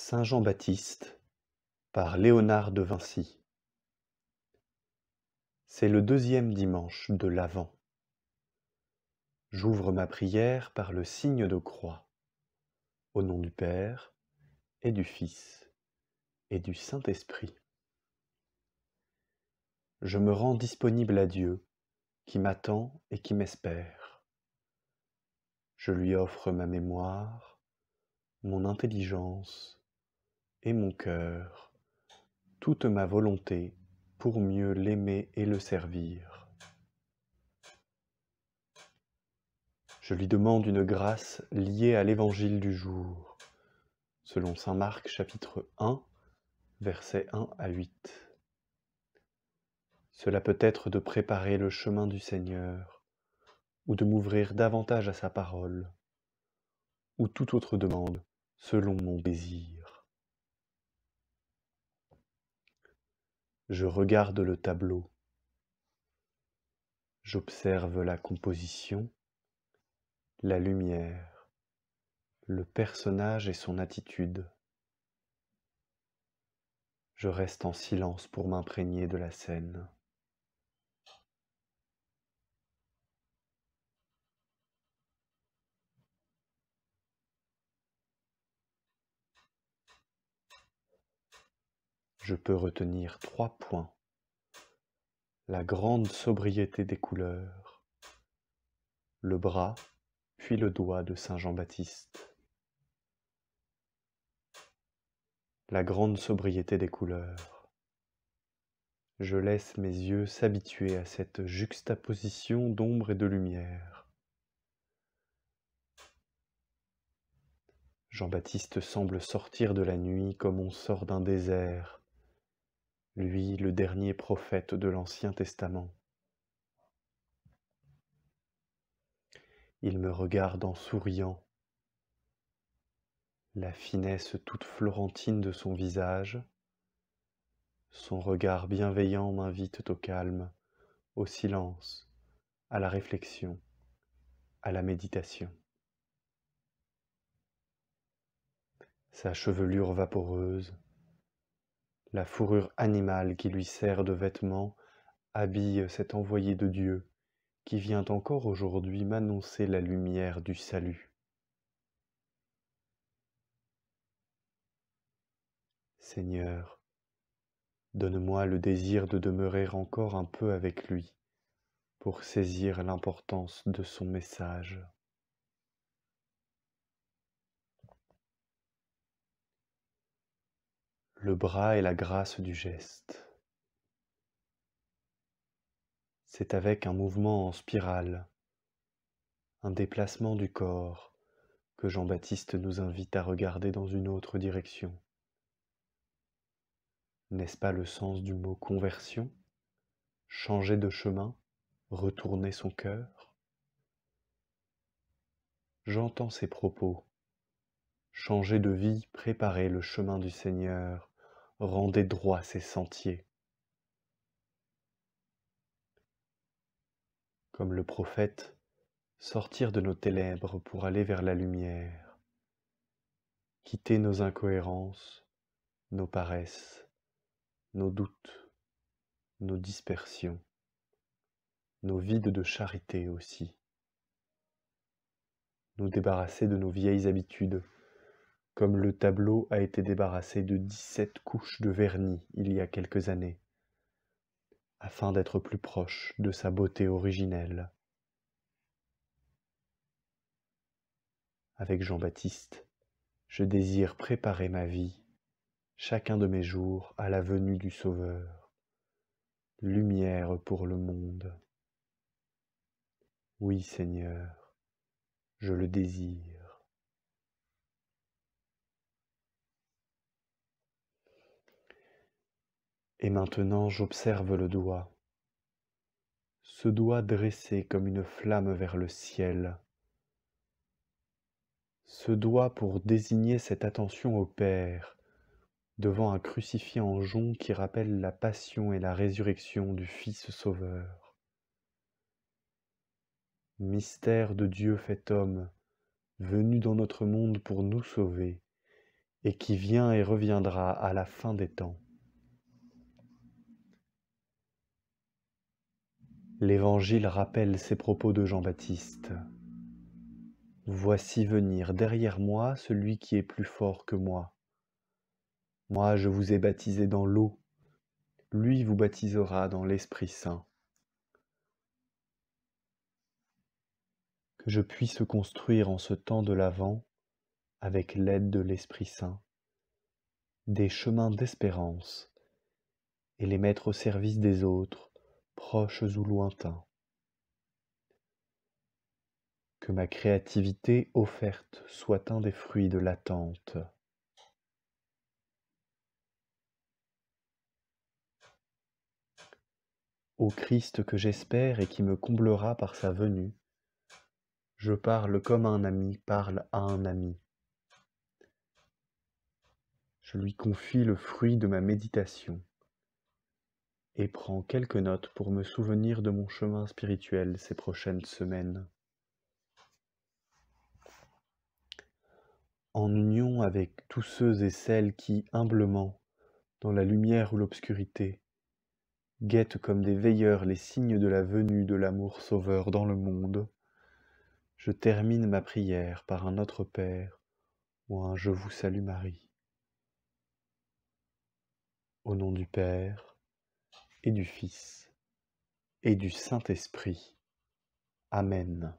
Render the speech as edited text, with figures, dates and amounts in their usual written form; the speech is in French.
Saint Jean-Baptiste par Léonard de Vinci. C'est le deuxième dimanche de l'Avent. J'ouvre ma prière par le signe de croix, au nom du Père, et du Fils, et du Saint-Esprit. Je me rends disponible à Dieu, qui m'attend et qui m'espère. Je lui offre ma mémoire, mon intelligence et mon cœur, toute ma volonté pour mieux l'aimer et le servir. Je lui demande une grâce liée à l'évangile du jour, selon saint Marc chapitre 1, versets 1 à 8. Cela peut être de préparer le chemin du Seigneur, ou de m'ouvrir davantage à sa parole, ou toute autre demande selon mon désir. Je regarde le tableau. J'observe la composition, la lumière, le personnage et son attitude. Je reste en silence pour m'imprégner de la scène. Je peux retenir 3 points. La grande sobriété des couleurs, le bras puis le doigt de Saint Jean-Baptiste. La grande sobriété des couleurs. Je laisse mes yeux s'habituer à cette juxtaposition d'ombre et de lumière. Jean-Baptiste semble sortir de la nuit comme on sort d'un désert, lui le dernier prophète de l'Ancien Testament. Il me regarde en souriant. La finesse toute florentine de son visage, son regard bienveillant m'invite au calme, au silence, à la réflexion, à la méditation. Sa chevelure vaporeuse, la fourrure animale qui lui sert de vêtement, habille cet envoyé de Dieu qui vient encore aujourd'hui m'annoncer la lumière du salut. Seigneur, donne-moi le désir de demeurer encore un peu avec lui pour saisir l'importance de son message. Le bras et la grâce du geste. C'est avec un mouvement en spirale, un déplacement du corps, que Jean-Baptiste nous invite à regarder dans une autre direction. N'est-ce pas le sens du mot conversion? Changer de chemin, retourner son cœur? J'entends ces propos. Changer de vie, préparer le chemin du Seigneur, rendez droit ses sentiers. Comme le prophète, sortir de nos ténèbres pour aller vers la lumière, quitter nos incohérences, nos paresses, nos doutes, nos dispersions, nos vides de charité aussi, nous débarrasser de nos vieilles habitudes, comme le tableau a été débarrassé de 17 couches de vernis il y a quelques années, afin d'être plus proche de sa beauté originelle. Avec Jean-Baptiste, je désire préparer ma vie, chacun de mes jours, à la venue du Sauveur, lumière pour le monde. Oui, Seigneur, je le désire. Et maintenant, j'observe le doigt, ce doigt dressé comme une flamme vers le ciel, ce doigt pour désigner cette attention au Père, devant un crucifix en jonc qui rappelle la passion et la résurrection du Fils Sauveur. Mystère de Dieu fait homme, venu dans notre monde pour nous sauver, et qui vient et reviendra à la fin des temps. L'Évangile rappelle ces propos de Jean-Baptiste. Voici venir derrière moi celui qui est plus fort que moi. Moi, je vous ai baptisé dans l'eau, lui vous baptisera dans l'Esprit Saint. Que je puisse construire en ce temps de l'Avent, avec l'aide de l'Esprit Saint, des chemins d'espérance et les mettre au service des autres, proches ou lointains. Que ma créativité offerte soit un des fruits de l'attente. Ô Christ que j'espère et qui me comblera par sa venue, je parle comme un ami parle à un ami. Je lui confie le fruit de ma méditation et prends quelques notes pour me souvenir de mon chemin spirituel ces prochaines semaines. En union avec tous ceux et celles qui, humblement, dans la lumière ou l'obscurité, guettent comme des veilleurs les signes de la venue de l'amour sauveur dans le monde, je termine ma prière par un Notre Père ou un Je vous salue Marie. Au nom du Père, et du Fils, et du Saint-Esprit. Amen.